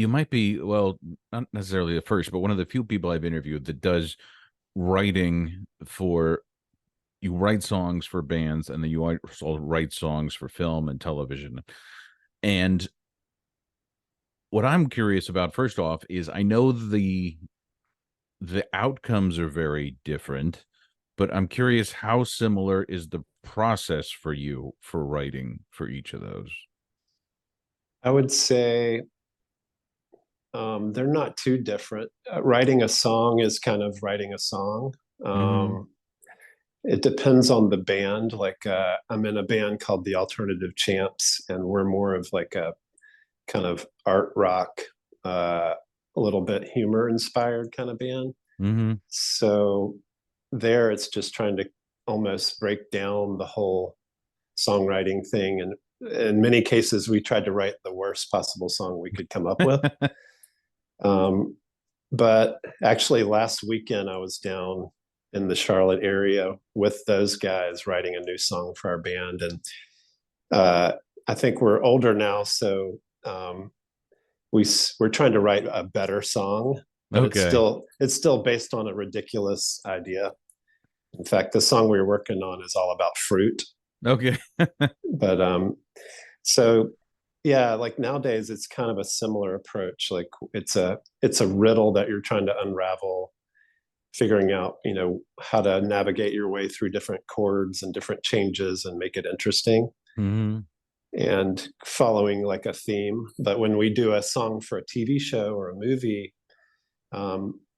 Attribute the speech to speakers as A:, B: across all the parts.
A: you might be, well, not necessarily the first, but one of the few people I've interviewed that does writing for, you write songs for bands and then you also write songs for film and television. And what I'm curious about, first off, is I know the outcomes are very different, but I'm curious, how similar is the process for you for writing for each of those?
B: I would say they're not too different. Writing a song is kind of writing a song.
A: Mm-hmm.
B: Um, it depends on the band. Like I'm in a band called the Alternative Champs, and we're more of like a kind of art rock, a little bit humor inspired kind of band.
A: Mm-hmm.
B: So there, it's just trying to almost break down the whole songwriting thing. And in many cases, we tried to write the worst possible song we could come up with. Um, but actually, last weekend, I was down in the Charlotte area with those guys writing a new song for our band. And uh, I think we're older now, so we're trying to write a better song, but
A: Okay.
B: it's still based on a ridiculous idea. In fact, the song we were working on is all about fruit.
A: Okay.
B: But so yeah, like nowadays it's kind of a similar approach. Like it's a riddle that you're trying to unravel, figuring out, how to navigate your way through different chords and different changes and make it interesting
A: Mm-hmm.
B: and following like a theme. But when we do a song for a TV show or a movie,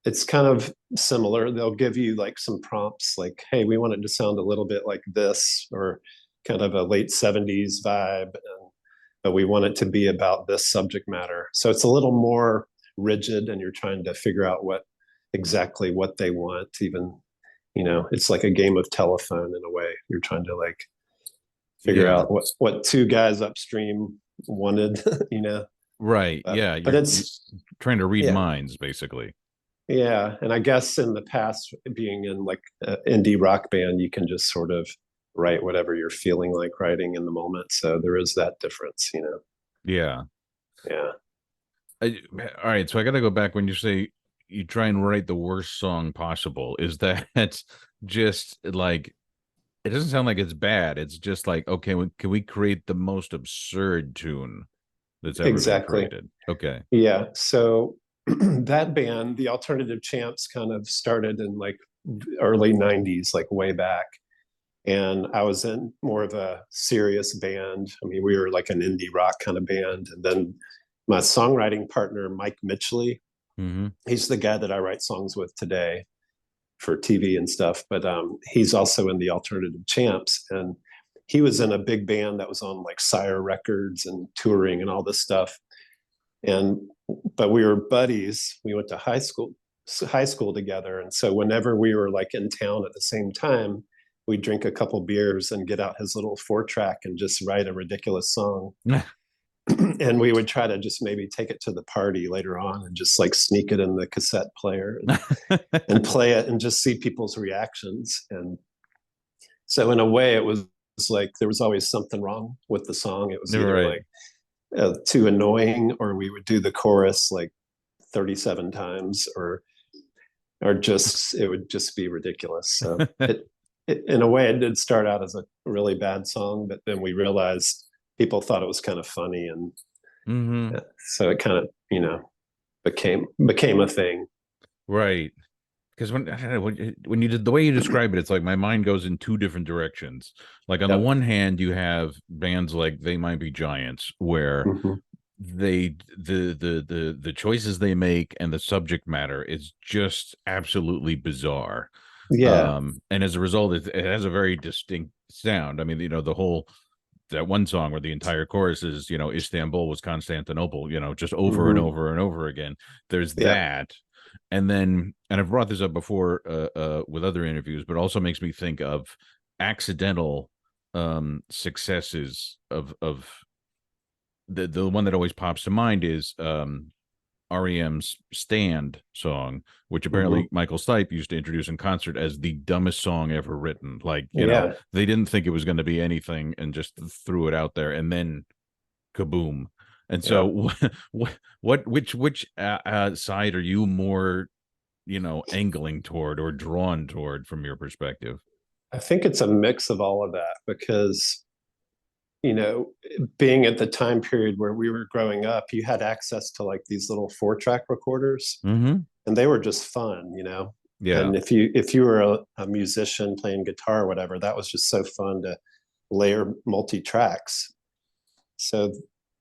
B: it's kind of similar. They'll give you like some prompts like, hey, we want it to sound a little bit like this, or kind of a late 70s vibe, but we want it to be about this subject matter. So it's a little more rigid, and you're trying to figure out exactly what they want. Even, it's like a game of telephone in a way. You're trying to like figure
A: Yeah.
B: out what two guys upstream wanted, you know.
A: Right. Yeah.
B: But
A: You're
B: it's
A: trying to read
B: yeah,
A: minds, basically.
B: yeah. And I guess in the past, being in like an indie rock band, you can just sort of write whatever you're feeling like writing in the moment. So there is that difference.
A: Yeah.
B: Yeah.
A: All right. So I got to go back when you say you try and write the worst song possible. Is that just like, it doesn't sound like it's bad. It's just like, okay, can we create the most absurd tune that's ever been
B: Exactly.
A: created? Okay.
B: Yeah. So that band, the Alternative Champs, kind of started in like early 90s, like way back. And I was in more of a serious band. I mean, we were like an indie rock kind of band. And then my songwriting partner, Mike Mitschele,
A: Mm-hmm.
B: he's the guy that I write songs with today for TV and stuff. But he's also in the Alternative Champs. And he was in a big band that was on like Sire Records and touring and all this stuff. And but we were buddies. We went to high school together. And so whenever we were like in town at the same time, we'd drink a couple beers and get out his little 4 track and just write a ridiculous song. And we would try to just maybe take it to the party later on and just like sneak it in the cassette player and play it and just see people's reactions. And so in a way it was like there was always something wrong with the song. It was either
A: Right.
B: like too annoying, or we would do the chorus like 37 times, or just it would just be ridiculous. So in a way, it did start out as a really bad song, but then we realized people thought it was kind of funny, and
A: Mm-hmm.
B: so it kind of became a thing.
A: Right. Because when you did the way you describe it, it's like my mind goes in two different directions. Like on the
B: Yep.
A: one hand, you have bands like They Might Be Giants, where
B: Mm-hmm.
A: the choices they make and the subject matter is just absolutely bizarre.
B: Yeah.
A: And as a result, it has a very distinct sound. I mean, the whole, that one song where the entire chorus is, Istanbul was Constantinople, just over and
B: Mm-hmm.
A: over and over again. There's
B: Yeah.
A: that. And I've brought this up before with other interviews, but also makes me think of accidental successes of the one that always pops to mind is REM's Stand song, which
B: Mm-hmm.
A: apparently Michael Stipe used to introduce in concert as the dumbest song ever written. Like,
B: Yeah.
A: they didn't think it was going to be anything and just threw it out there, and then kaboom. And
B: Yeah.
A: so, which side are you more, angling toward or drawn toward from your perspective?
B: I think it's a mix of all of that because, you know, being at the time period where we were growing up, you had access to like these little 4-track recorders,
A: Mm-hmm.
B: and they were just fun, you know.
A: Yeah.
B: And if you were a musician playing guitar or whatever, that was just so fun to layer multi tracks. So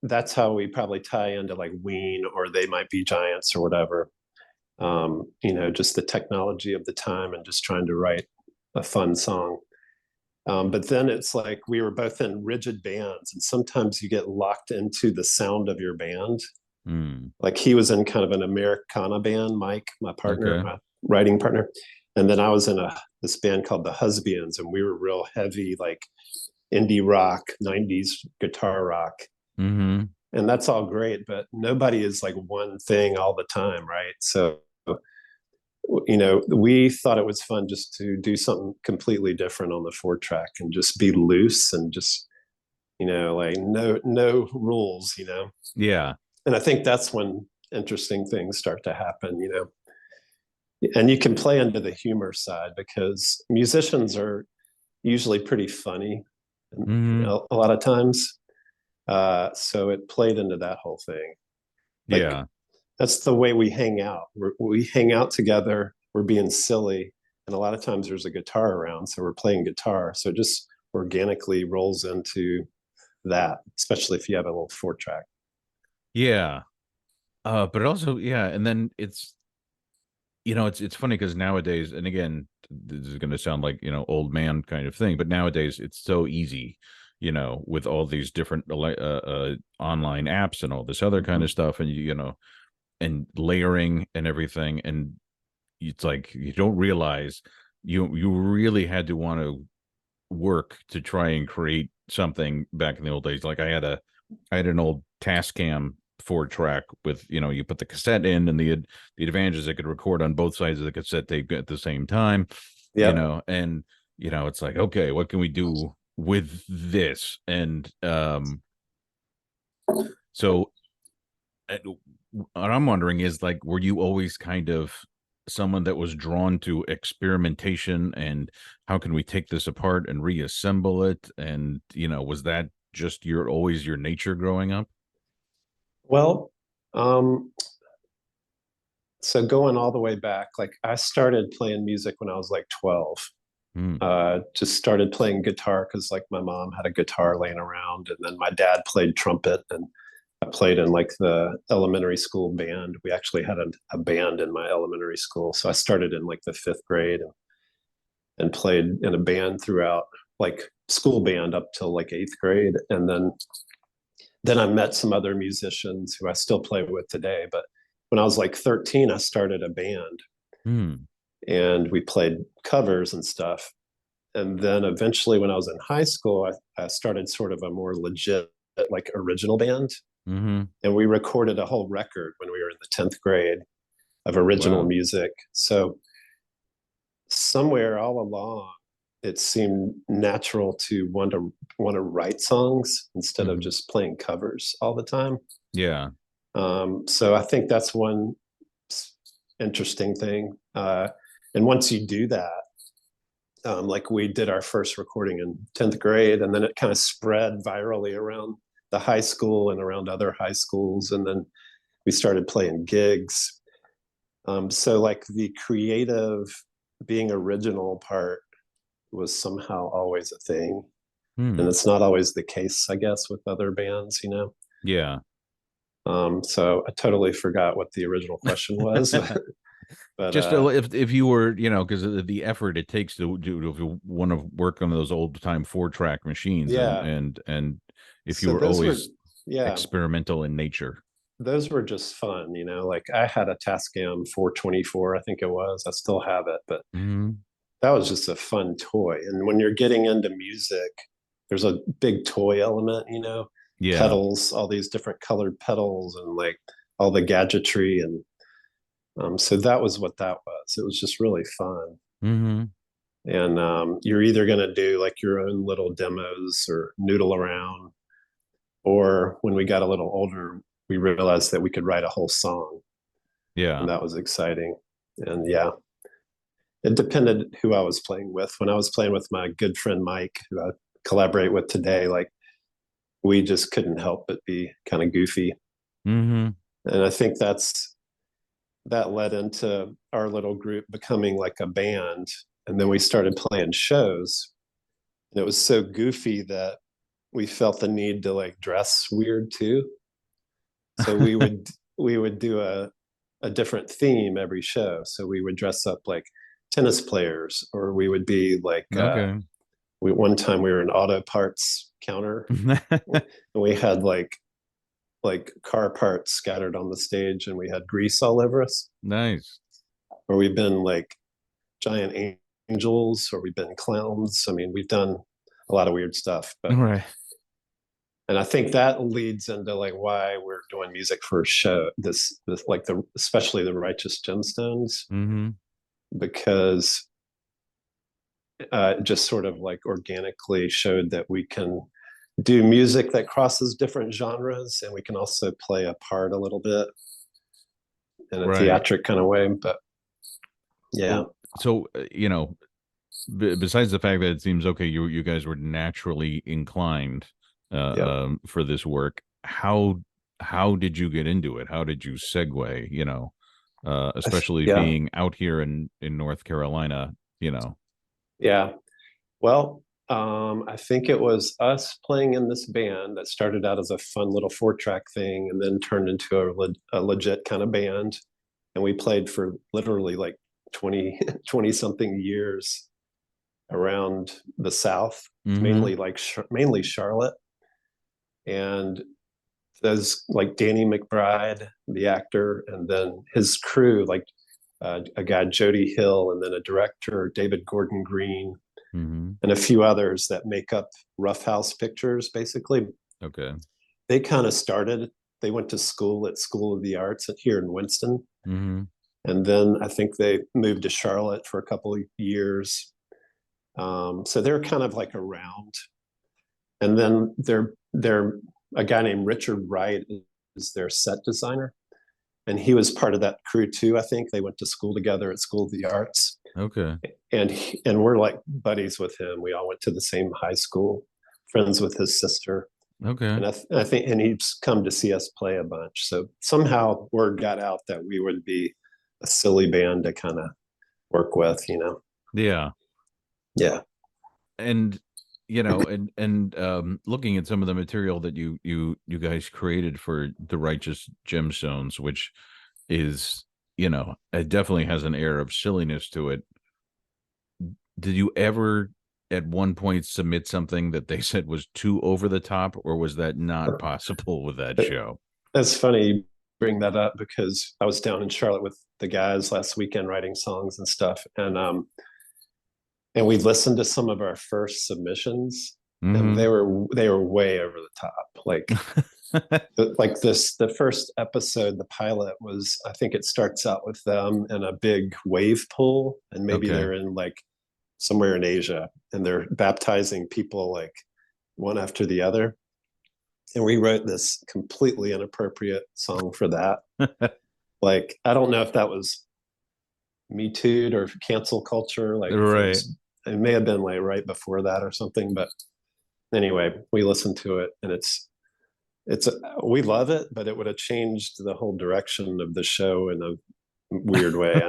B: that's how we probably tie into like Ween or They Might Be Giants or whatever. You know, just the technology of the time and just trying to write a fun song. But then it's like we were both in rigid bands, and sometimes you get locked into the sound of your band.
A: Mm.
B: Like he was in kind of an Americana band, Mike, my partner,
A: Okay.
B: my writing partner, and then I was in this band called the Husbands, and we were real heavy, like indie rock, '90s guitar rock,
A: Mm-hmm.
B: and that's all great, but nobody is like one thing all the time, right? So you know, we thought it was fun just to do something completely different on the 4-track and just be loose and just, you know, like no rules, you know.
A: Yeah.
B: And I think that's when interesting things start to happen, you know. And you can play into the humor side because musicians are usually pretty funny
A: Mm-hmm.
B: a lot of times. So it played into that whole thing. Like
A: Yeah.
B: that's the way we hang out. We hang out together. We're being silly, and a lot of times there's a guitar around, so we're playing guitar. So it just organically rolls into that, especially if you have a little 4-track.
A: Yeah. But also, yeah, and then it's funny because nowadays, and again, this is going to sound like, old man kind of thing, but nowadays it's so easy, with all these different online apps and all this other kind
B: Mhm.
A: of stuff, and and layering and everything, and it's like you don't realize you really had to want to work to try and create something back in the old days. Like I had an old Tascam 4-track with, you put the cassette in, and the advantage is it could record on both sides of the cassette tape at the same time,
B: Yep.
A: and it's like, okay, what can we do with this? And so what I'm wondering is, like, were you always kind of someone that was drawn to experimentation and how can we take this apart and reassemble it? And, was that just always your nature growing up?
B: Well, so going all the way back, like I started playing music when I was like 12.
A: Hmm.
B: Just started playing guitar because like my mom had a guitar laying around, and then my dad played trumpet, and I played in like the elementary school band. We actually had a band in my elementary school, so I started in like the 5th grade and played in a band throughout, like school band up till like 8th grade, and then I met some other musicians who I still play with today. But when I was like 13, I started a band,
A: Hmm.
B: and we played covers and stuff. And then eventually, when I was in high school, I started sort of a more legit, like original band.
A: Mm-hmm.
B: And we recorded a whole record when we were in the 10th grade of original
A: Wow.
B: music. So somewhere all along, it seemed natural to want to write songs instead of
A: Mm-hmm.
B: just playing covers all the time.
A: Yeah.
B: So I think that's one interesting thing. And once you do that, like we did our first recording in 10th grade, and then it kind of spread virally around the high school and around other high schools. And then we started playing gigs. So like the creative, being original part was somehow always a thing. And
A: Hmm.
B: it's not always the case, I guess, with other bands, you know?
A: Yeah.
B: So I totally forgot what the original question was, but
A: Just if you were, because of the effort it takes to want to work on those old time 4-track machines, and
B: yeah.
A: and if you
B: So
A: were
B: those were,
A: always
B: yeah,
A: experimental in nature.
B: those were just fun, you know? Like I had a Tascam 424, I think it was. I still have it, but
A: Hmm.
B: that was just a fun toy. And when you're getting into music, there's a big toy element, you know,
A: Yeah.
B: pedals, all these different colored pedals, and like all the gadgetry. And so that was what that was. It was just really fun.
A: Hmm.
B: And you're either going to do like your own little demos or noodle around, or when we got a little older, we realized that we could write a whole song,
A: Yeah.
B: and that was exciting. And yeah, it depended who I was playing with. When I was playing with my good friend Mike, who I collaborate with today, like we just couldn't help but be kind of goofy.
A: Mm-hmm.
B: And I think that led into our little group becoming like a band. And then we started playing shows. And it was so goofy that we felt the need to like dress weird too. So we would do a different theme every show. So we would dress up like tennis players, or we would be like
A: Okay.
B: one time we were an auto parts counter, and we had like car parts scattered on the stage, and we had grease all over us.
A: Nice.
B: Or we've been like giant angels, or we've been clowns. I mean, we've done a lot of weird stuff, but
A: Right.
B: and I think that leads into like why we're doing music for a show. This like especially the Righteous Gemstones,
A: Mm-hmm.
B: because it just sort of like organically showed that we can do music that crosses different genres, and we can also play a part a little bit in a
A: Right.
B: theatric kind of way. But yeah,
A: Well, so besides the fact that it seems okay, you guys were naturally inclined
B: yeah,
A: for this work. How did you get into it? How did you segue? Especially
B: yeah,
A: being out here in North Carolina.
B: yeah. Well, I think it was us playing in this band that started out as a fun little 4-track thing, and then turned into a legit kind of band. And we played for literally like 20 something years around the South,
A: Mm-hmm.
B: mainly Charlotte. And there's like Danny McBride, the actor, and then his crew, like a guy, Jody Hill, and then a director, David Gordon Green,
A: Mm-hmm.
B: and a few others that make up Rough House Pictures, basically.
A: Okay.
B: They kind of started, they went to school at School of the Arts here in Winston.
A: Mm-hmm.
B: And then I think they moved to Charlotte for a couple of years. So they're kind of like around. And then they're a guy named Richard Wright is their set designer. And he was part of that crew too. I think they went to school together at School of the Arts.
A: Okay.
B: And we're like buddies with him. We all went to the same high school, friends with his sister.
A: Okay.
B: And I think, and he's come to see us play a bunch. So somehow word got out that we would be a silly band to kind of work with.
A: Yeah.
B: Yeah.
A: And and looking at some of the material that you guys created for the Righteous Gemstones, which is, it definitely has an air of silliness to it. Did you ever at one point submit something that they said was too over the top, or was that not possible with that show?
B: That's funny you bring that up, because I was down in Charlotte with the guys last weekend writing songs and stuff. And we listened to some of our first submissions, and
A: Mm-hmm.
B: they were way over the top. Like the first episode, the pilot was, I think it starts out with them in a big wave pool, and maybe
A: Okay.
B: they're in like somewhere in Asia, and they're baptizing people like one after the other. And we wrote this completely inappropriate song for that. Like, I don't know if that was Me Too or cancel culture. Like,
A: Right.
B: it may have been like right before that or something. But anyway, we listened to it, and it's we love it, but it would have changed the whole direction of the show in a weird way.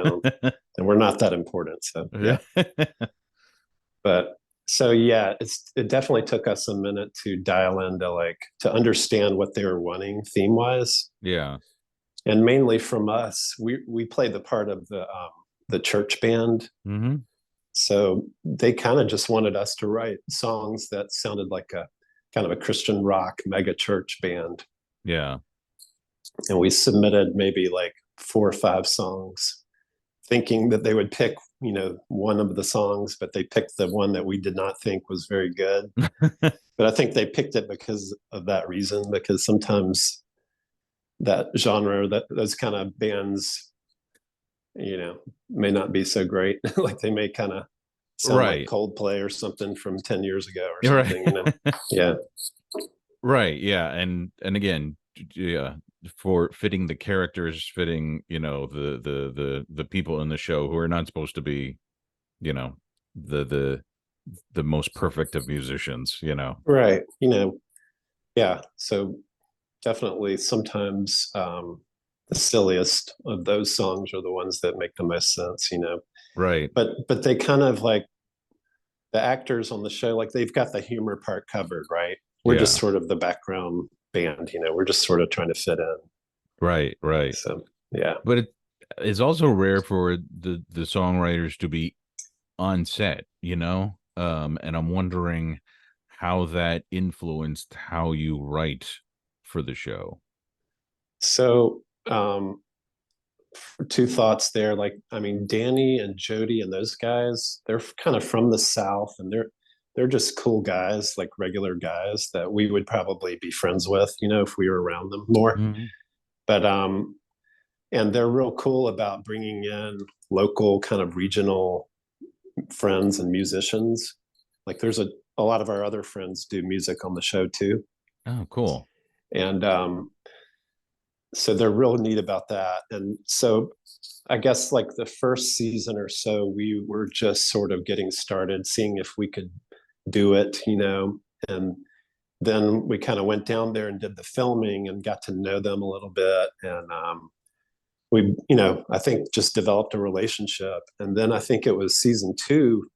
B: And we're not that important. So yeah. But so yeah, it definitely took us a minute to dial into like to understand what they were wanting theme wise.
A: Yeah.
B: And mainly from us, we played the part of the church band.
A: Mm-hmm.
B: So they kind of just wanted us to write songs that sounded like a kind of a Christian rock mega church band.
A: Yeah.
B: And we submitted maybe like 4 or 5 songs, thinking that they would pick, one of the songs, but they picked the one that we did not think was very good. But I think they picked it because of that reason, because sometimes that genre, that those kind of bands, may not be so great. Like they may kind of sound like
A: Right.
B: Coldplay or something from 10 years ago or
A: You're right.
B: something. Yeah.
A: Right. Yeah. And again, yeah, for fitting the characters, fitting, the people in the show who are not supposed to be, you know, the the the most perfect of musicians.
B: Right. Yeah. So definitely sometimes the silliest of those songs are the ones that make the most sense.
A: Right.
B: But they kind of like the actors on the show, like they've got the humor part covered, right? We're just
A: Yeah.
B: sort of the background band. We're just sort of trying to fit in.
A: Right. Right.
B: So yeah.
A: But it is also rare for the songwriters to be on set. And I'm wondering how that influenced how you write for the show.
B: So two thoughts there. Like, I mean, Danny and Jody and those guys, they're kind of from the South, and they're just cool guys, like regular guys that we would probably be friends with, if we were around them more.
A: Mhm.
B: But and they're real cool about bringing in local kind of regional friends and musicians. Like there's a lot of our other friends do music on the show too.
A: Oh, cool.
B: And so they're real neat about that. And so I guess like the first season or so, we were just sort of getting started, seeing if we could do it. And then we kind of went down there and did the filming and got to know them a little bit. And I think just developed a relationship. And then I think it was season 2,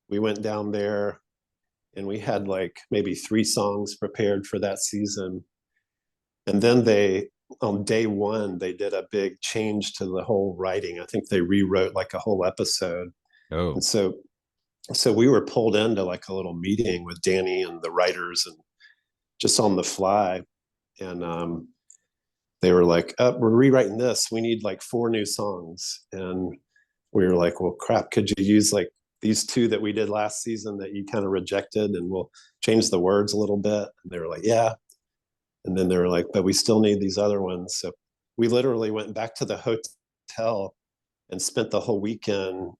B: we went down there and we had like maybe 3 songs prepared for that season. And then on day 1, they did a big change to the whole writing. I think they rewrote like a whole episode. And
A: Oh.
B: so we were pulled into like a little meeting with Danny and the writers and just on the fly. And they were like, we're rewriting this. We need like 4 new songs. And we were like, well, crap, could you use like these 2 that we did last season that you kind of rejected, and we'll change the words a little bit? And they were like, yeah. And then they were like, but we still need these other ones. So we literally went back to the hotel and spent the whole weekend.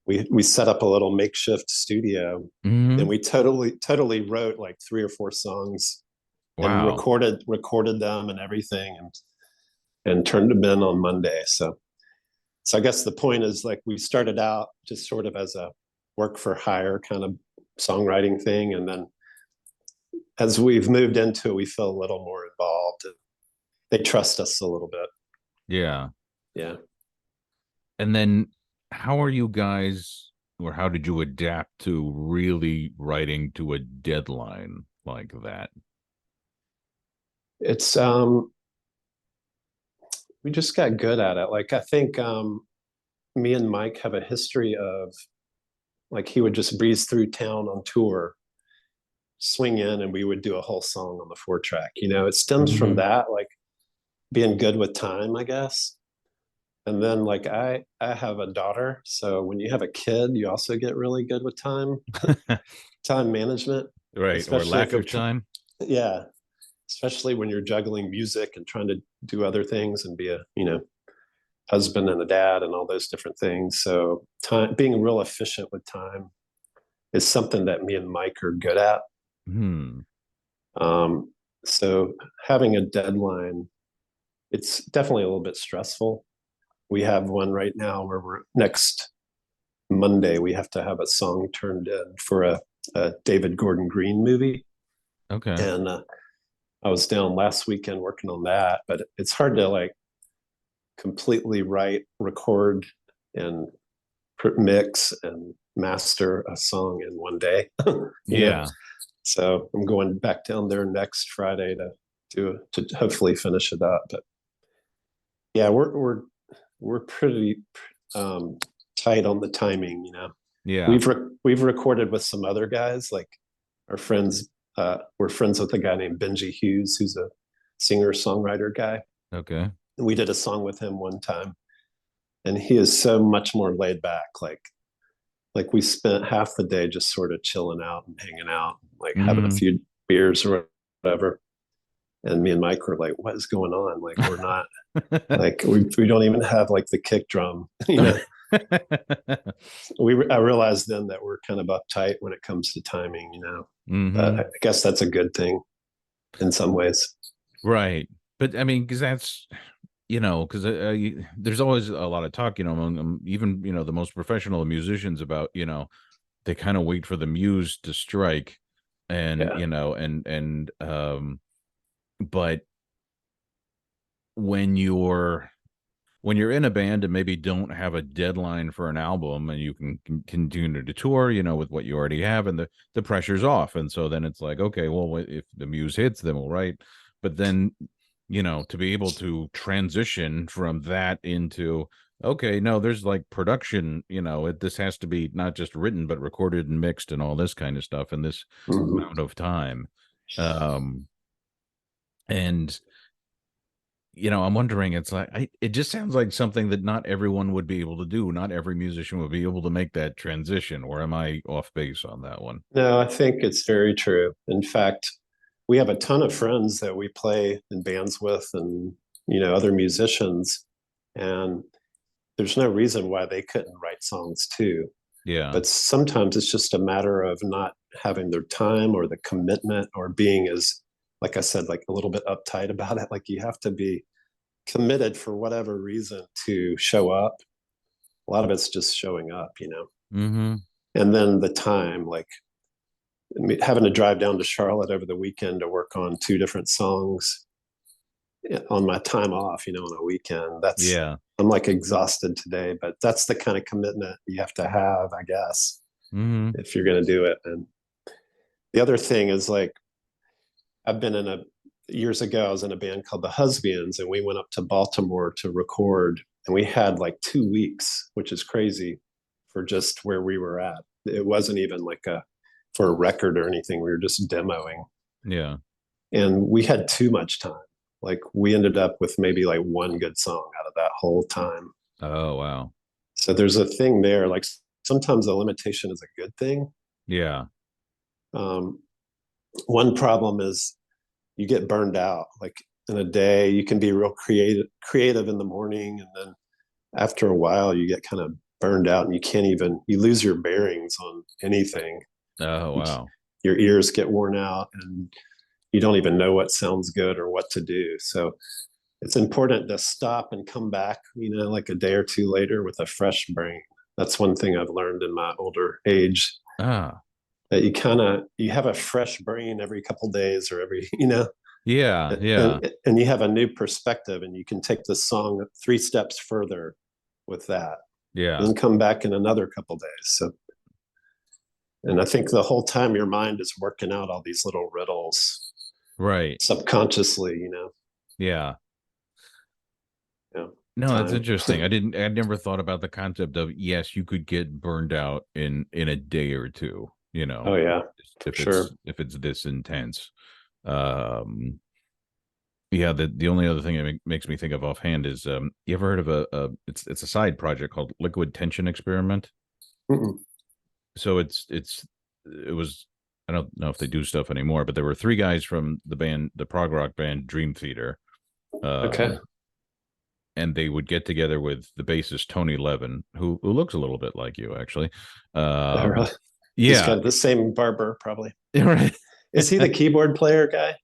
B: We set up a little makeshift studio, and
A: Hmm.
B: we totally wrote like 3 or 4 songs and
A: Wow.
B: recorded them and everything, and turned them in on Monday. So I guess the point is like we started out just sort of as a work for hire kind of songwriting thing, and then as we've moved into it, we feel a little more involved. They trust us a little bit.
A: Yeah.
B: Yeah.
A: And then how are you guys, or how did you adapt to really writing to a deadline like that?
B: It's we just got good at it. Like I think me and Mike have a history of like he would just breeze through town on tour, swing in, and we would do a whole song on the 4-track. It stems from
A: Hmm.
B: that, like being good with time, I guess. And then like I have a daughter, so when you have a kid, you also get really good with time management,
A: Right. Or
B: especially if
A: lack
B: you're
A: of time.
B: yeah, especially when you're juggling music and trying to do other things and be a husband and a dad and all those different things. So time, being real efficient with time, is something that me and Mike are good at.
A: Hmm.
B: um, so having a deadline, it's definitely a little bit stressful. We have one right now where we're next Monday, we have to have a song turned in for a David Gordon Green movie.
A: Okay.
B: And I was down last weekend working on that, but it's hard to like completely write, record, and mix and master a song in one day. you know.
A: Yeah.
B: So I'm going back down there next Friday to hopefully finish it up. But yeah, we're pretty um, tight on the timing.
A: Yeah.
B: We've recorded with some other guys, like our friends. We're friends with a guy named Benji Hughes, who's a singer songwriter guy.
A: Okay.
B: And we did a song with him one time, and he is so much more laid back. Like we spent half the day just sort of chilling out and hanging out, like having a
A: Hmm.
B: few beers or whatever. And me and Mike were like, "What is going on? Like we're not like we don't even have like the kick drum." I realized then that we're kind of uptight when it comes to timing. But I
A: Hmm.
B: guess that's a good thing. in some ways.
A: Right. But I mean, because that's, because there's always a lot of talk, among even, the most professional of musicians about, they kind of wait for the muse to strike and,
B: Yeah.
A: but when you're in a band and maybe don't have a deadline for an album and you can continue to tour, with what you already have, and the pressure's off. And so then it's like, okay, well, if the muse hits, then we'll write. But then, to be able to transition from that into, okay, no, there's like production, this has to be not just written, but recorded and mixed and all this kind of stuff in this
B: Mhm.
A: amount of time. Um, and I'm wondering, it's like, it just sounds like something that not everyone would be able to do. Not every musician would be able to make that transition. Or am I off base on that one?
B: No, I think it's very true. In fact, we have a ton of friends that we play in bands with and, other musicians. And there's no reason why they couldn't write songs too.
A: Yeah.
B: But sometimes it's just a matter of not having their time or the commitment or being as, like I said, like a little bit uptight about it. Like you have to be committed for whatever reason to show up. A lot of it's just showing up.
A: Mm-hmm.
B: And then the time, like having to drive down to Charlotte over the weekend to work on 2 different songs on my time off, on a weekend.
A: Yeah.
B: I'm like exhausted today, but that's the kind of commitment you have to have, I guess,
A: Mm-hmm.
B: if you're going to do it. And the other thing is like, I've been years ago, I was in a band called the Husbands, and we went up to Baltimore to record, and we had like 2 weeks, which is crazy for just where we were at. It wasn't even like for a record or anything. We were just demoing.
A: Yeah.
B: And we had too much time. Like we ended up with maybe like one good song out of that whole time.
A: Oh, wow.
B: So there's a thing there. Like sometimes a limitation is a good thing.
A: Yeah.
B: Um, one problem is you get burned out. Like in a day, you can be real creative in the morning, and then after a while, you get kind of burned out, and you lose your bearings on anything.
A: Oh, wow.
B: Your ears get worn out, and you don't even know what sounds good or what to do. So it's important to stop and come back, like a day or two later with a fresh brain. That's one thing I've learned in my older age,
A: Ah.
B: that you have a fresh brain every couple days or every,
A: Yeah. Yeah.
B: and you have a new perspective, and you can take the song 3 steps further with that
A: Yeah.
B: and come back in another couple days. So, and I think the whole time your mind is working out all these little riddles
A: Right.
B: subconsciously.
A: Yeah.
B: Yeah.
A: No, that's
B: Time.
A: interesting. I never thought about the concept of, yes, you could get burned out in a day or two,
B: Oh yeah, for
A: if
B: sure.
A: it's this intense. Yeah, the only other thing it makes me think of offhand is, you ever heard of it's a side project called Liquid Tension Experiment?
B: Mm-mm.
A: So it was, I don't know if they do stuff anymore, but there were 3 guys from the prog rock band Dream Theater.
B: Okay.
A: And they would get together with the bassist Tony Levin, who looks a little bit like you, actually.
B: Really? He's
A: Yeah.
B: got the same barber, probably.
A: Right.
B: Is he the keyboard player guy?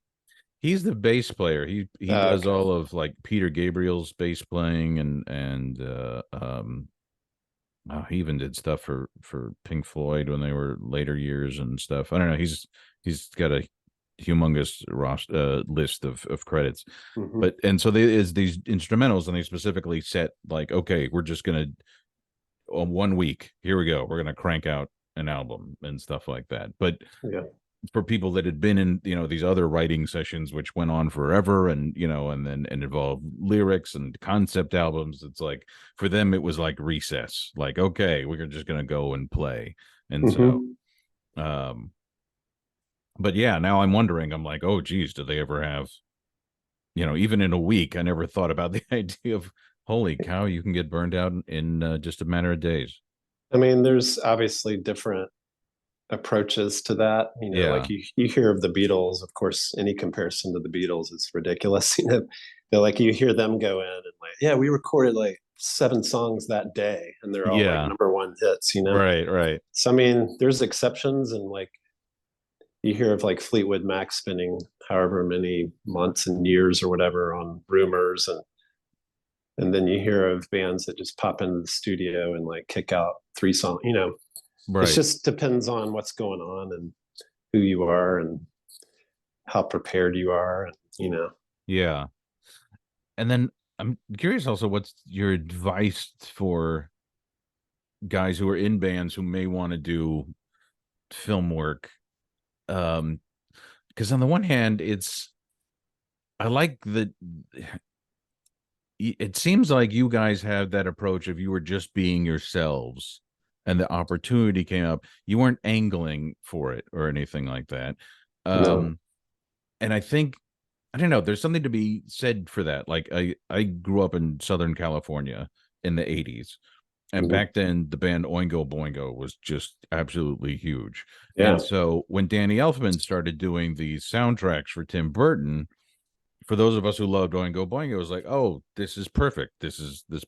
A: He's the bass player. He does
B: Okay.
A: all of like Peter Gabriel's bass playing, and he even did stuff for Pink Floyd when they were later years and stuff. I don't know. He's got a humongous list of credits.
B: Mm-hmm.
A: But and so there is these instrumentals, and they specifically set like, okay, we're just gonna, on 1 week, here we go, we're gonna crank out an album and stuff like that. But
B: Yeah.
A: for people that had been in, these other writing sessions which went on forever, and and involved lyrics and concept albums, it's like for them it was like recess, like, okay, we're just gonna go and play. And so
B: Mm-hmm.
A: um but yeah, now I'm wondering, I'm like, oh geez, do they ever have, even in a week? I never thought about the idea of, holy cow, you can get burned out in just a matter of days.
B: I mean, there's obviously different approaches to that.
A: Yeah.
B: Like you hear of the Beatles, of course, any comparison to the Beatles is ridiculous. They're like, you hear them go in and like, yeah, we recorded like 7 songs that day, and they're all like
A: Yeah.
B: #1 hits.
A: Right. Right.
B: So I mean, there's exceptions, and like you hear of like Fleetwood Mac spending however many months and years or whatever on rumors, and then you hear of bands that just pop into the studio and like kick out 3 songs. It
A: Right.
B: just depends on what's going on and who you are and how prepared you are, and.
A: Yeah. And then I'm curious also, what's your advice for guys who are in bands who may want to do film work? Because on the one hand, I like that it seems like you guys have that approach of you were just being yourselves and the opportunity came up. You weren't angling for it or anything like that.
B: No.
A: And I think, I don't know, there's something to be said for that. Like I grew up in Southern California in the 80s. And
B: Mhm.
A: back then, the band Oingo Boingo was just absolutely huge.
B: Yeah.
A: And so when Danny Elfman started doing the soundtracks for Tim Burton, for those of us who loved Oingo Boingo, it was like, oh, this is perfect. This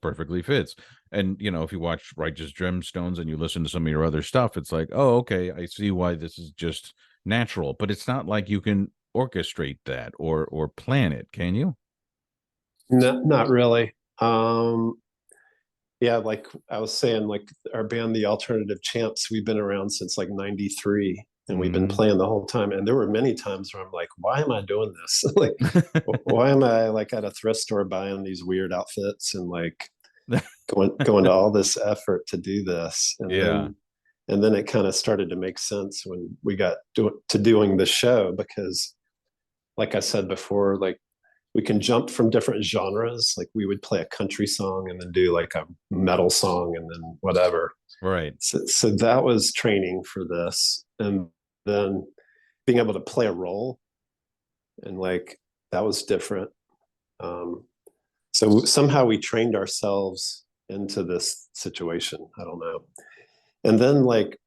A: perfectly fits. And if you watch Righteous Gemstones and you listen to some of your other stuff, it's like, oh, okay, I see why this is just natural. But it's not like you can orchestrate that or plan it, can you?
B: No, not really. Yeah, like I was saying, like our band, the Alternative Champs, we've been around since like '93, and we've been
A: Mm.
B: playing the whole time. And there were many times where I'm like, why am I doing this? Like, why am I like at a thrift store buying these weird outfits and like going to all this effort to do this?
A: Yeah.
B: And then it kind of started to make sense when we got to doing the show, because like I said before, like we can jump from different genres. Like we would play a country song and then do like a metal song and then whatever.
A: Right.
B: So that was training for this. And then being able to play a role, and like that was different. Um, so somehow we trained ourselves into this situation. I don't know. And then like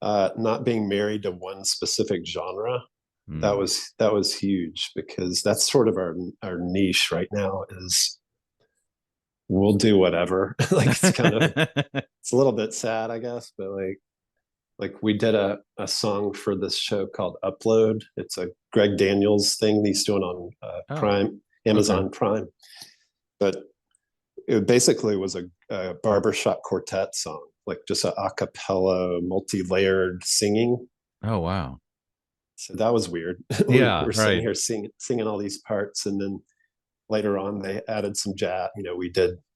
B: not being married to one specific genre, that
A: Mm.
B: was huge, because that's sort of our niche right now is we'll do whatever. Like it's a little bit sad, I guess, but like we did a song for this show called Upload. It's a Greg Daniels thing he's doing on
A: Oh,
B: Prime,
A: okay.
B: Amazon Prime. But it basically was a barbershop quartet song, like just a cappella, multi-layered singing.
A: Oh, wow.
B: So that was weird.
A: Yeah,
B: We're sitting
A: right.
B: here singing all these parts, and then later on they added some jazz.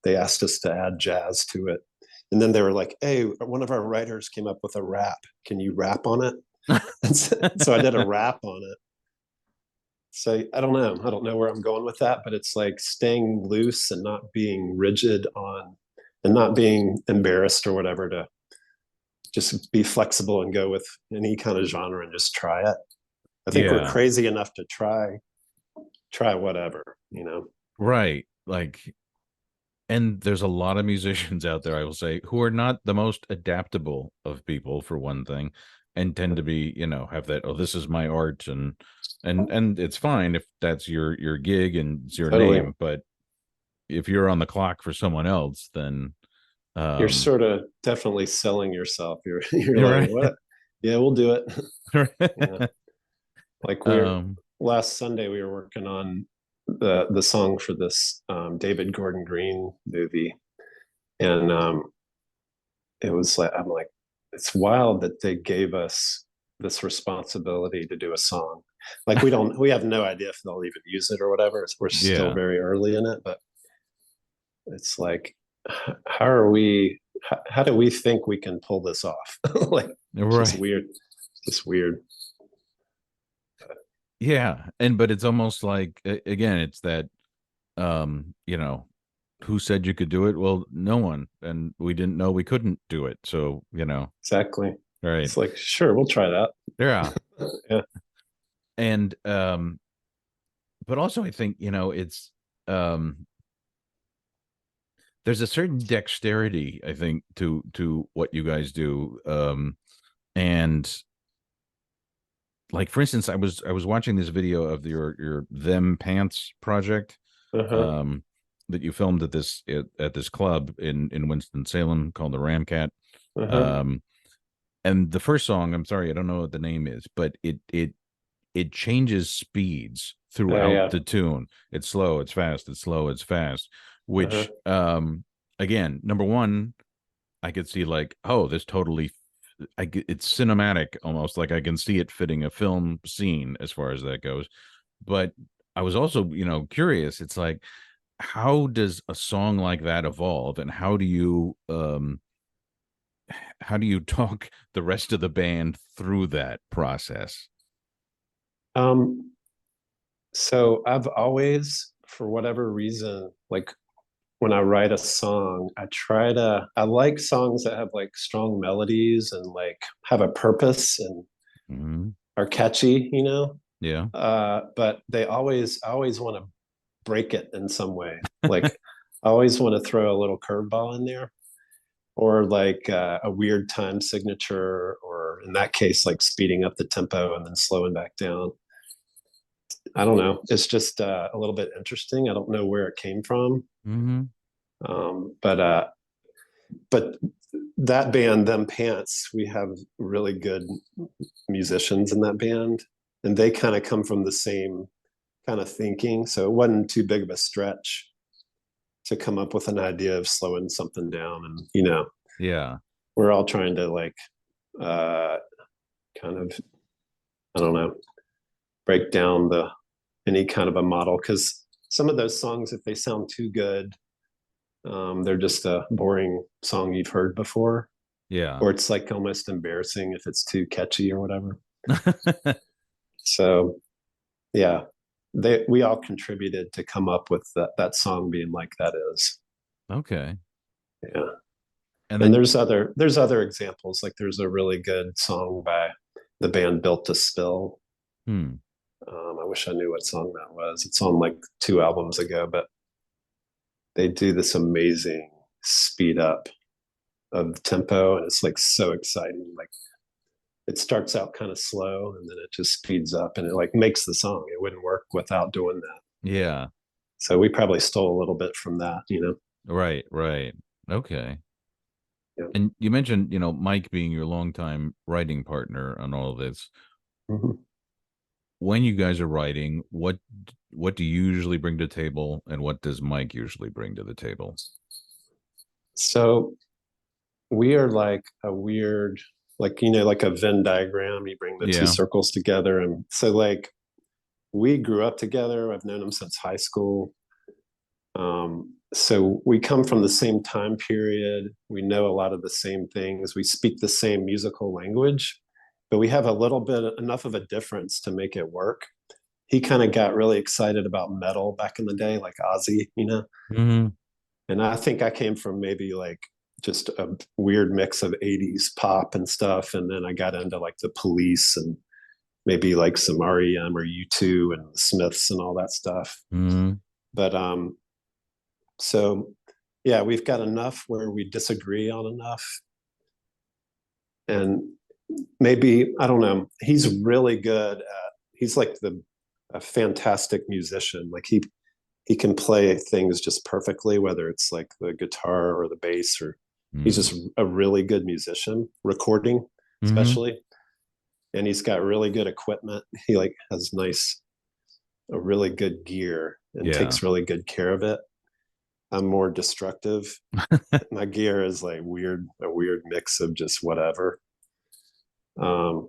B: They asked us to add jazz to it, and then they were like, hey, one of our writers came up with a rap, can you rap on it? And so I did a rap on it. So I don't know where I'm going with that, but it's like staying loose and not being rigid on, and not being embarrassed or whatever, to just be flexible and go with any kind of genre and just try it. I think we're
A: Yeah,
B: crazy enough to try whatever.
A: right. Like, and there's a lot of musicians out there, I will say, who are not the most adaptable of people, for one thing, and tend to be, have that, oh, this is my art, and it's fine if that's your gig and it's your
B: Totally.
A: name, but if you're on the clock for someone else, then
B: You're
A: um
B: sort of definitely selling yourself. You're
A: you're
B: like,
A: right.
B: what? Yeah, we'll do it. Yeah. Like
A: um
B: last Sunday we were working on the song for this David Gordon Green movie. And it was like, I'm like, it's wild that they gave us this responsibility to do a song. Like we have no idea if they'll even use it or whatever. We're still
A: yeah,
B: very early in it, but it's like, how do we think we can pull this off? Like, just
A: right.
B: weird. Just weird.
A: Yeah, and but it's almost like, again, it's that who said you could do it? Well, no one, and we didn't know we couldn't do it. So,
B: Exactly.
A: right.
B: It's like, sure, we'll try that.
A: Yeah.
B: Yeah.
A: And but also I think, it's um there's a certain dexterity, I think, to what you guys do. And like, for instance, I was watching this video of your Them Pants project,
B: Uh-huh.
A: um that you filmed at this club in Winston-Salem called the Ramcat.
B: Uh-huh.
A: Um and the first song, I'm sorry, I don't know what the name is, but it it changes speeds
B: Oh
A: throughout
B: yeah.
A: the tune. It's slow, it's fast, it's slow, it's fast,
B: Uh-huh.
A: which again, number one, I could see like, oh, this totally it's cinematic almost, like I can see it fitting a film scene as far as that goes. But I was also, curious. It's like, how does a song like that evolve, and how do you talk the rest of the band through that process?
B: Um, so I've always, for whatever reason, like when I write a song, I like songs that have like strong melodies and like have a purpose and
A: Mhm.
B: are catchy, you know?
A: Yeah.
B: But I always want to break it in some way. Like I always want to throw a little curveball in there, or like a weird time signature, or in that case, like speeding up the tempo and then slowing back down. I don't know. It's just a little bit interesting. I don't know where it came from.
A: Hmm.
B: But but that band, them Pants, we have really good musicians in that band, and they kind of come from the same kind of thinking. So it wasn't too big of a stretch to come up with an idea of slowing something down. And
A: Yeah.
B: we're all trying to like uh, kind of, I don't know, break down the any kind of a model, because some of those songs, if they sound too good, they're just a boring song you've heard before,
A: Yeah.
B: or it's like almost embarrassing if it's too catchy or whatever. So yeah, we all contributed to come up with that song being like that is.
A: Okay.
B: Yeah.
A: And
B: And
A: then,
B: there's other examples. Like there's a really good song by the band Built to Spill.
A: hmm.
B: I wish I knew what song that was. It's on like 2 albums ago, but they do this amazing speed up of the tempo, and it's like so exciting. Like it starts out kind of slow and then it just speeds up, and it like makes the song. It wouldn't work without doing that.
A: Yeah.
B: So we probably stole a little bit from that.
A: Right. Right. Okay.
B: Yeah.
A: And you mentioned, Mike being your longtime writing partner on all of this.
B: Mm-hmm.
A: When you guys are writing, what do you usually bring to the table, and what does Mike usually bring to the table?
B: So we are like a weird, like, like a Venn diagram. You bring the two
A: Yeah.
B: circles together. And so, like, we grew up together. I've known him since high school. So we come from the same time period. We know a lot of the same things. We speak the same musical language, but we have a little bit enough of a difference to make it work. He kind of got really excited about metal back in the day, like Ozzy.
A: Hmm.
B: And I think I came from maybe like just a weird mix of 80s pop and stuff. And then I got into like the Police and maybe like some REM or U2 and the Smiths and all that stuff.
A: Hmm.
B: But so yeah, we've got enough where we disagree on enough. And maybe, I don't know, he's like a fantastic musician. Like he can play things just perfectly, whether it's like the guitar or the bass, or he's
A: Hmm.
B: just a really good musician, recording
A: Hmm.
B: especially. And he's got really good equipment. He like has a really good gear and
A: Yeah.
B: takes really good care of it. I'm more destructive. My gear is like a weird mix of just whatever. Um,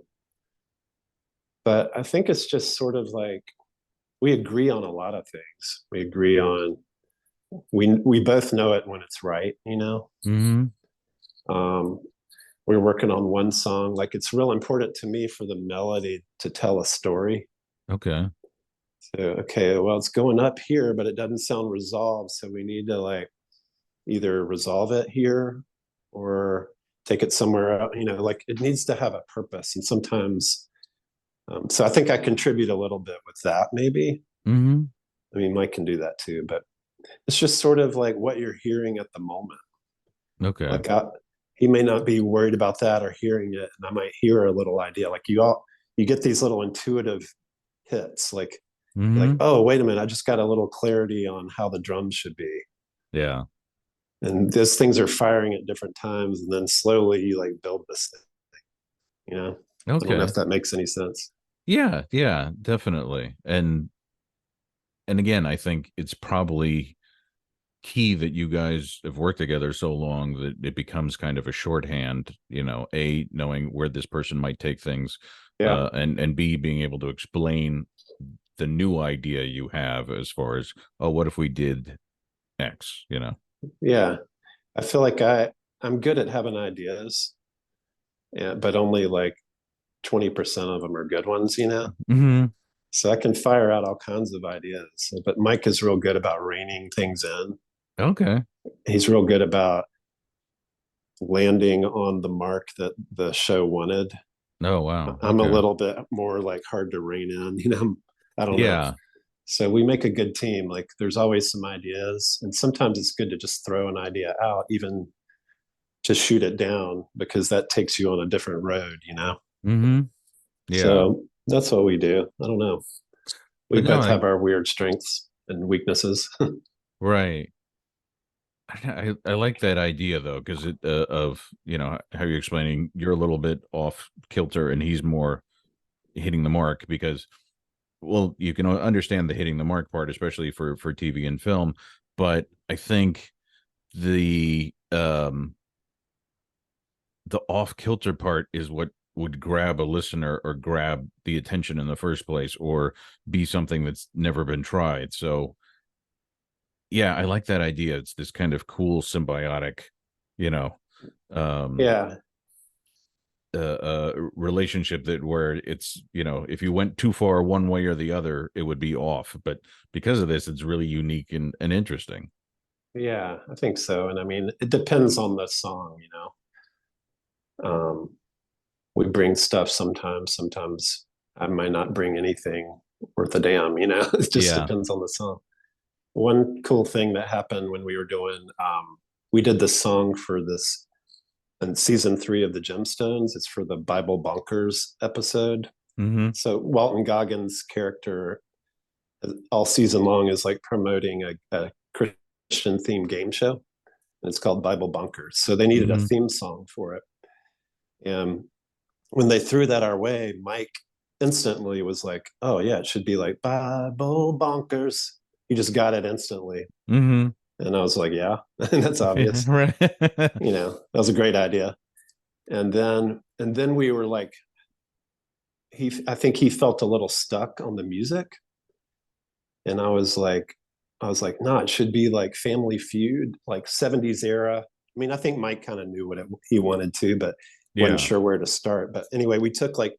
B: but I think it's just sort of like we agree on a lot of things. We both know it when it's right.
A: Hmm.
B: Um, we're working on one song. Like it's real important to me for the melody to tell a story.
A: Okay.
B: So, okay, well, it's going up here, but it doesn't sound resolved. So we need to like either resolve it here or take it somewhere out. Like it needs to have a purpose. And sometimes, so I think I contribute a little bit with that, maybe.
A: Hmm.
B: I mean, Mike can do that too, but it's just sort of like what you're hearing at the moment.
A: Okay.
B: Like he may not be worried about that or hearing it, and I might hear a little idea. Like you get these little intuitive hits, like you're like,
A: Hmm.
B: oh, wait a minute, I just got a little clarity on how the drums should be,
A: Yeah.
B: and those things are firing at different times, and then slowly you like build this thing. I don't know
A: Okay.
B: if that makes any sense.
A: Yeah, yeah, definitely. And again, I think it's probably key that you guys have worked together so long that it becomes kind of a shorthand, a knowing where this person might take things,
B: Yeah.
A: and b being able to explain the new idea you have as far as, oh, what if we did x.
B: Yeah. I feel like I'm good at having ideas, yeah, but only like 20% of them are good ones.
A: Hmm.
B: So I can fire out all kinds of ideas. But Mike is real good about reining things in.
A: Okay.
B: He's real good about landing on the mark that the show wanted.
A: Oh, wow.
B: I'm a
A: Okay.
B: little bit more like hard to rein in. I don't know.
A: Yeah.
B: So we make a good team. Like there's always some ideas, and sometimes it's good to just throw an idea out, even to shoot it down, because that takes you on a different road.
A: Hmm. Yeah.
B: So that's what we do. I don't know. We
A: But no,
B: both have our weird strengths and weaknesses.
A: right. I like that idea though, because it of how you're explaining you're a little bit off kilter and he's more hitting the mark, because well, you can understand the hitting the mark part, especially for TV and film, but I think the off kilter part is what would grab a listener or grab the attention in the first place, or be something that's never been tried. So yeah, I like that idea. It's this kind of cool symbiotic, you know, um,
B: Yeah.
A: relationship that where it's, if you went too far one way or the other, it would be off. But because of this, it's really unique and interesting.
B: Yeah, I think so. And I mean, it depends on the song. We bring stuff sometimes. Sometimes I might not bring anything worth a damn. It just
A: Yeah.
B: depends on the song. One cool thing that happened when we were doing, we did the song for this in season 3 of the Gemstones. It's for the Bible Bonkers episode.
A: Mm-hmm.
B: So Walton Goggins' character all season long is like promoting a Christian themed game show. And it's called Bible Bunkers. So they needed a
A: Mm-hmm.
B: theme song for it. And when they threw that our way, Mike instantly was like, oh, yeah, it should be like Bible Bonkers. He just got it instantly.
A: Mm-hmm.
B: And I was like, yeah, that's obvious.
A: Right.
B: That was a great idea. And then we were like, I think he felt a little stuck on the music. And I was like, no, it should be like Family Feud, like 70s era. I mean, I think Mike kind of knew what he wanted to, but wasn't
A: Yeah.
B: sure where to start. But anyway, we took like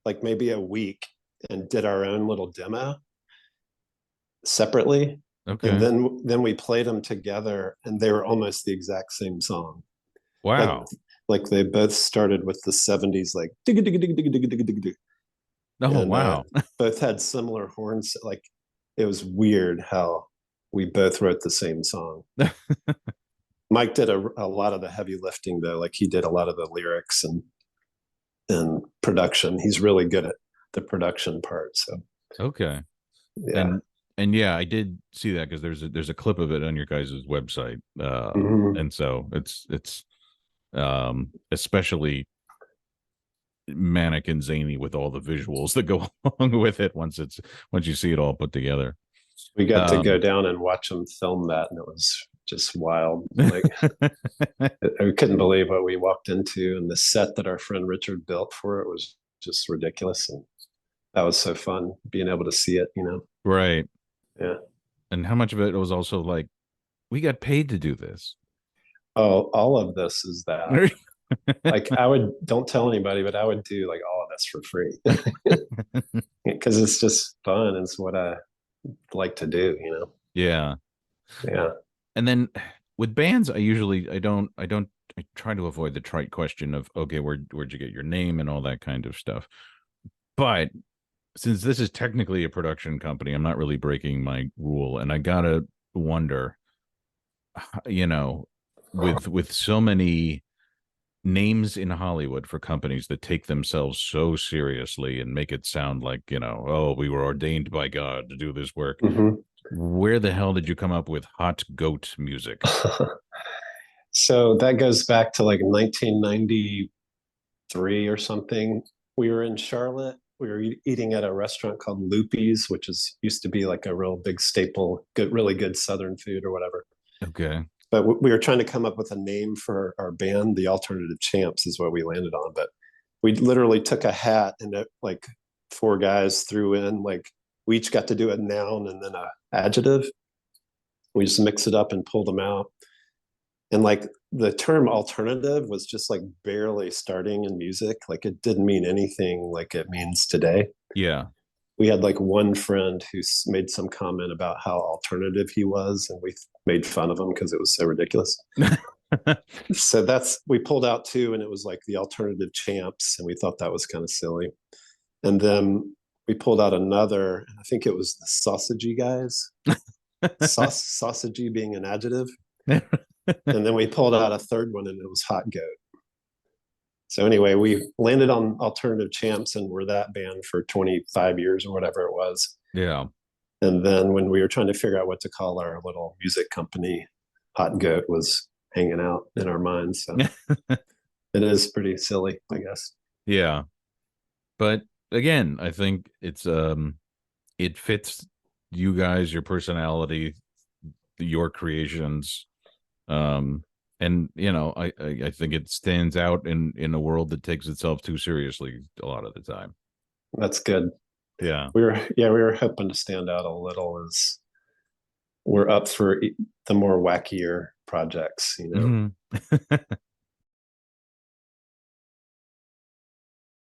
B: like maybe a week, and did our own little demo separately. And
A: Okay.
B: then we played them together, and they were almost the exact same song. Like
A: Wow.
B: like they both started with the 70s, like dig dig dig dig dig dig dig,
A: Oh,
B: and
A: wow.
B: both had similar horns. Like it was weird how we both wrote the same song. Mike did a lot of the heavy lifting though. Like he did a lot of the lyrics and production. He's really good at the production part. So
A: Okay.
B: yeah.
A: And yeah, I did see that because there's a clip of it on your guys' website.
B: Mhm.
A: And so it's especially manic and zany with all the visuals that go along with it once you see it all put together.
B: We got to go
A: Um
B: down and watch them film that, and it was just wild. Like I couldn't believe what we walked into, and the set that our friend Richard built for it was just ridiculous. And that was so fun being able to see it.
A: right.
B: Yeah.
A: And how much of it was also like, we got paid to do this.
B: Oh, all of this is that. Like don't tell anybody, but I would do like all of this for free because it's just fun. It's what I like to do.
A: Yeah.
B: Yeah.
A: And then with bands, I try to avoid the trite question of, okay, where'd you get your name and all that kind of stuff. But since this is technically a production company, I'm not really breaking my rule, and I gotta wonder, you know, with so many names in Hollywood for companies that take themselves so seriously and make it sound like, oh, we were ordained by God to do this work.
B: Mhm.
A: Where the hell did you come up with hot goat music?
B: So that goes back to like 1993 or something. We were in Charlotte, we were eating at a restaurant called Loopy's, which is used to be like a real big staple, good, really good Southern food or whatever.
A: Okay.
B: But we were trying to come up with a name for our band. The Alternative Champs is what we landed on. But we literally took a hat and like four guys threw in, like, we each got to do a noun and then a adjective. We just mixed it up and pulled them out. And like the term alternative was just like barely starting in music. Like it didn't mean anything like it means today.
A: Yeah.
B: We had like one friend who made some comment about how alternative he was, and we made fun of him because it was so ridiculous. So we pulled out two, and it was like the Alternative Champs, and we thought that was kind of silly. And then we pulled out another, and I think it was the Sausagey Guys. Sausagey being an adjective. And then we pulled out a third one, and it was Hot Goat. So anyway, we landed on Alternative Champs, and we're that band for 25 years or whatever it was.
A: Yeah.
B: And then when we were trying to figure out what to call our little music company, Hot Goat was hanging out in our minds. So it is pretty silly, I guess.
A: Yeah. But again, I think it's it fits you guys, your personality, your creations. And you know, I think it stands out in a world that takes itself too seriously a lot of the time.
B: That's good.
A: Yeah.
B: We were hoping to stand out a little, as we're up for the more wackier projects, you know.
A: Mm-hmm.